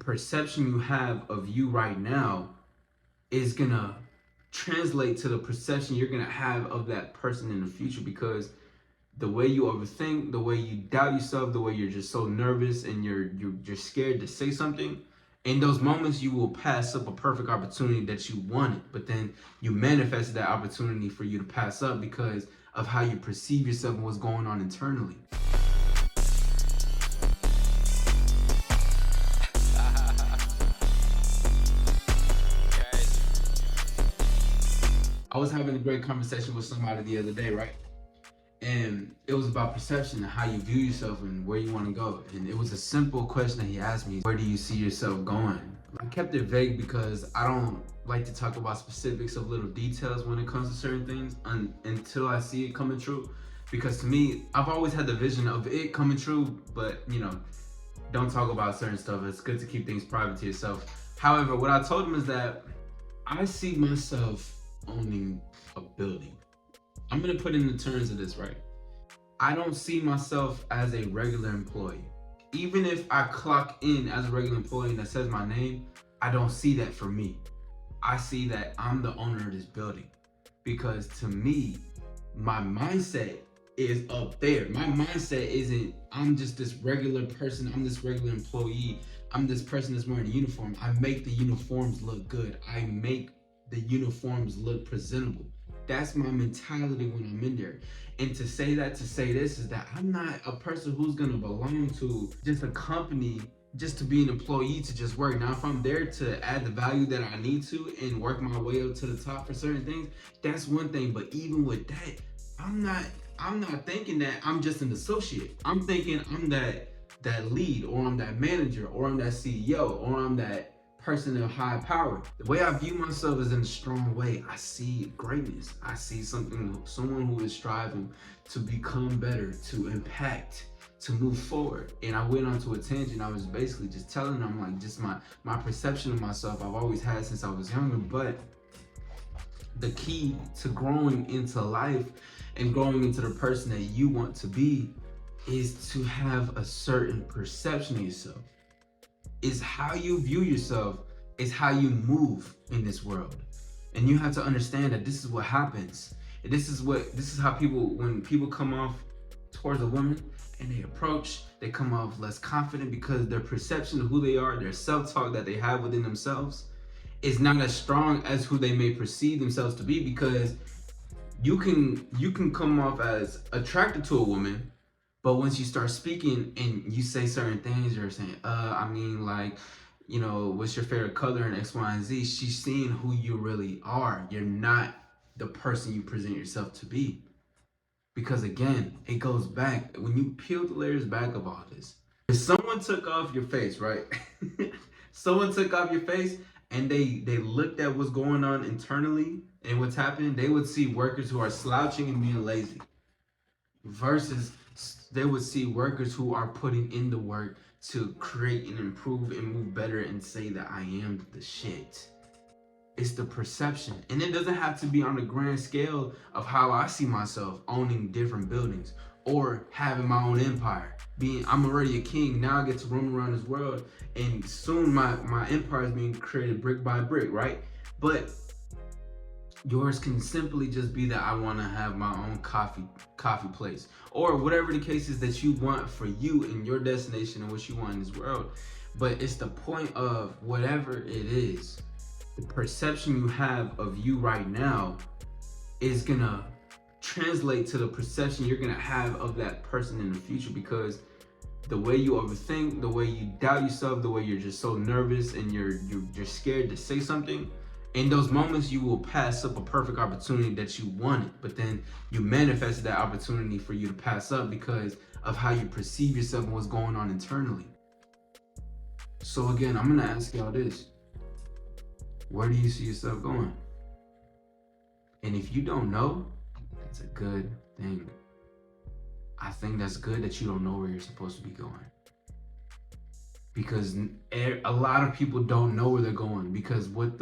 perception you have of you right now is gonna translate to the perception you're gonna have of that person in the future, because the way you overthink, the way you doubt yourself, the way you're just so nervous and you're scared to say something, in those moments you will pass up a perfect opportunity that you wanted, but then you manifested that opportunity for you to pass up because of how you perceive yourself and what's going on internally. I was having a great conversation with somebody the other day, right? And it was about perception and how you view yourself and where you want to go. And it was a simple question that he asked me: where do you see yourself going? I kept it vague because I don't like to talk about specifics of little details when it comes to certain things until I see it coming true. Because to me, I've always had the vision of it coming true, but don't talk about certain stuff. It's good to keep things private to yourself. However, what I told him is that I see myself owning a building. I'm gonna put in the terms of this, right? I don't see myself as a regular employee. Even if I clock in as a regular employee and that says my name, I don't see that for me. I see that I'm the owner of this building. Because to me, my mindset is up there. My mindset isn't, I'm just this regular person, I'm this regular employee, I'm this person that's wearing a uniform. I make the uniforms look good. I make the uniforms look presentable. That's my mentality when I'm in there. And to say this is that I'm not a person who's gonna belong to just a company just to be an employee to just work. Now, if I'm there to add the value that I need to and work my way up to the top for certain things, that's one thing. But even with that, I'm not thinking that I'm just an associate. I'm thinking I'm that lead, or I'm that manager, or I'm that CEO, or I'm that person of high power. The way I view myself is in a strong way. I see greatness. I see someone who is striving to become better, to impact, to move forward. And I went onto a tangent. I was basically just telling them like just my perception of myself I've always had since I was younger. But the key to growing into life and growing into the person that you want to be is to have a certain perception of yourself. Is how you view yourself, is how you move in this world. And you have to understand that this is what happens. And this is how when people come off towards a woman and they come off less confident because their perception of who they are, their self-talk that they have within themselves is not as strong as who they may perceive themselves to be. Because you can come off as attracted to a woman, but once you start speaking and you say certain things, you're saying, what's your favorite color and X, Y, and Z, she's seeing who you really are. You're not the person you present yourself to be. Because again, it goes back, when you peel the layers back of all this, if someone took off your face, right? Someone took off your face and they looked at what's going on internally and what's happening, they would see workers who are slouching and being lazy. Versus they would see workers who are putting in the work to create and improve and move better and say that I am the shit. It's the perception. And it doesn't have to be on the grand scale of how I see myself owning different buildings or having my own empire. I'm already a king, now I get to roam around this world, and soon my empire is being created brick by brick, right? But yours can simply just be that I want to have my own coffee place, or whatever the case is that you want for you and your destination and what you want in this world. But it's the point of whatever it is, the perception you have of you right now is gonna translate to the perception you're gonna have of that person in the future. Because the way you overthink, the way you doubt yourself, the way you're just so nervous and you're scared to say something, in those moments you will pass up a perfect opportunity that you wanted, but then you manifested that opportunity for you to pass up because of how you perceive yourself and what's going on internally. So again, I'm gonna ask y'all this: where do you see yourself going? And if you don't know, that's a good thing. I think that's good that you don't know where you're supposed to be going. Because a lot of people don't know where they're going, because what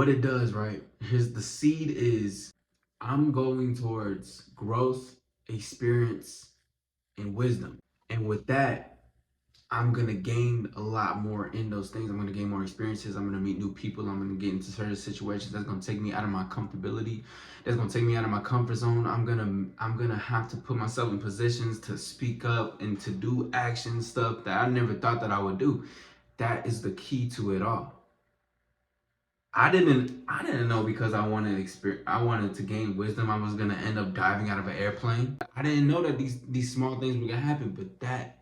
it does, right? Here's the seed is, I'm going towards growth, experience, and wisdom. And with that, I'm gonna gain a lot more in those things. I'm gonna gain more experiences. I'm gonna meet new people. I'm gonna get into certain situations that's gonna take me out of my comfortability. That's gonna take me out of my comfort zone. I'm gonna have to put myself in positions to speak up and to do action stuff that I never thought that I would do. That is the key to it all. I didn't know because I wanted to gain wisdom, I was gonna end up diving out of an airplane. I didn't know that these small things were gonna happen, but that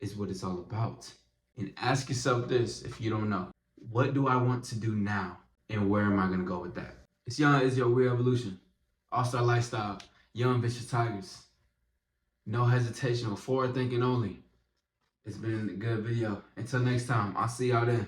is what it's all about. And ask yourself this if you don't know. What do I want to do now? And where am I gonna go with that? It's your Real Evolution. AllStar Lifestyle, Young Vicious Tigers. No hesitation, forward thinking only. It's been a good video. Until next time, I'll see y'all then.